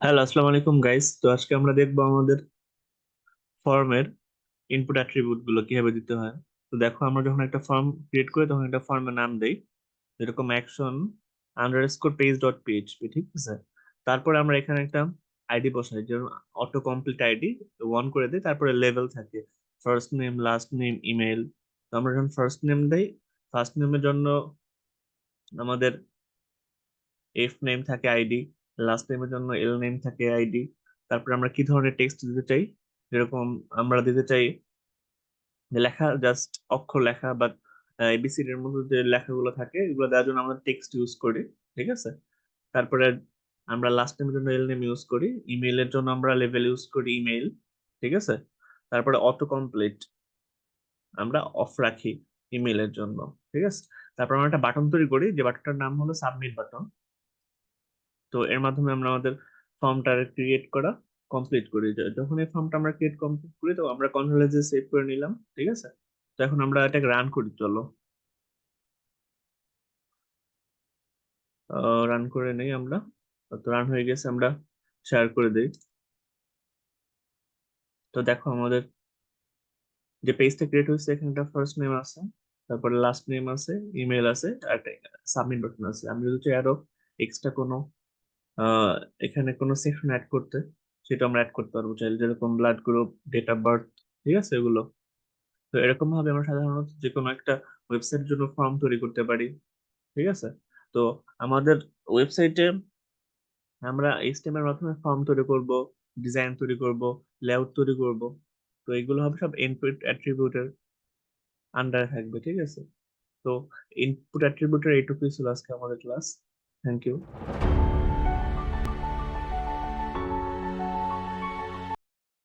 Hello, আসসালামু আলাইকুম guys. তো আজকে আমরা দেখবো আমাদের ফর্মের ইনপুট অ্যাট্রিবিউট গুলো কিভাবে দিতে হয়। তো দেখো, আমরা যখন একটা ফর্ম ক্রিয়েট করি তখন একটা ফর্মের নাম দেই, যেরকম action underscore page dot PHP, ঠিক আছে। তারপরে আমরা এখানে একটা আইডি বসাই, যেমন অটো কমপ্লিট আইডি অন করে দিই। তারপরে লেভেল থাকে, first name, last name, email. তো আমরা যখন ফার্স্ট নেম দেই, ফার্স্ট নেমের জন্য আমাদের এফ নেম থাকে আইডি, লাস্ট নেমের জন্য এল নেম থাকে আইডি। তারপর আমরা কি ধরনের টেক্সট দিতে চাই, যেরকম আমরা দিতে চাই যে লেখা, জাস্ট অক্ষর লেখা বা এবিসিডি এর মধ্যে যে লেখাগুলো থাকে এগুলো দেওয়ার জন্য আমরা টেক্সট ইউজ করি, ঠিক আছে। তারপরে আমরা লাস্ট নেমের জন্য এল নেম ইউজ করি, ইমেইলের জন্য আমরা লেভেল ইউজ করি ইমেইল, ঠিক আছে। তারপরে অটো কমপ্লিট আমরা অফ রাখি ইমেইলের জন্য, ঠিক আছে। তারপর আমরা একটা বাটন তৈরি করি, যে বাটনটার নাম হলো সাবমিট বাটন। তো এর মাধ্যমে আমরা আমাদের ফর্মটা ক্রিয়েট করা কমপ্লিট করি। যখন এই ফর্মটা আমরা ক্রিয়েট কমপ্লিট করি তো আমরা কন্ট্রোলে যে সেভ করে নিলাম, ঠিক আছে। তো এখন আমরা এটাকে রান করি, চলো রান করে নেই আমরা। তো রান হয়ে গেছে, আমরা শেয়ার করে দিই। তো দেখো, আমাদের যে পেজটা ক্রিয়েট হয়েছে এখানে একটা ফার্স্ট নেম আছে, তারপরে লাস্ট নেম আছে, ইমেল আছে, আর সাবমিট বাটন আছে। আমি যদি চাই আরো এক্সট্রা কোনো আহ এখানে কোনো সেকশন অ্যাড করতে, সেটা আমরা অ্যাড করতে পারবো চাইলে, যেরকম blood group, date of birth, ঠিক আছে, এগুলো। তো এরকম ভাবে আমরা সাধারণত যে কোনো একটা ওয়েবসাইটের জন্য ফর্ম তৈরি করতে পারি, ঠিক আছে। তো আমাদের ওয়েবসাইটে আমরা এইচটিএমএল এর মাধ্যমে ফর্ম তৈরি করব, ডিজাইন তৈরি করব, লেআউট তৈরি করব। তো এগুলো হবে সব ইনপুট অ্যাট্রিবিউটের আন্ডারে থাকবে, ঠিক আছে। তো ইনপুট অ্যাট্রিবিউটের এইটুকুই ছিল আজকে আমাদের ক্লাস। Thank you.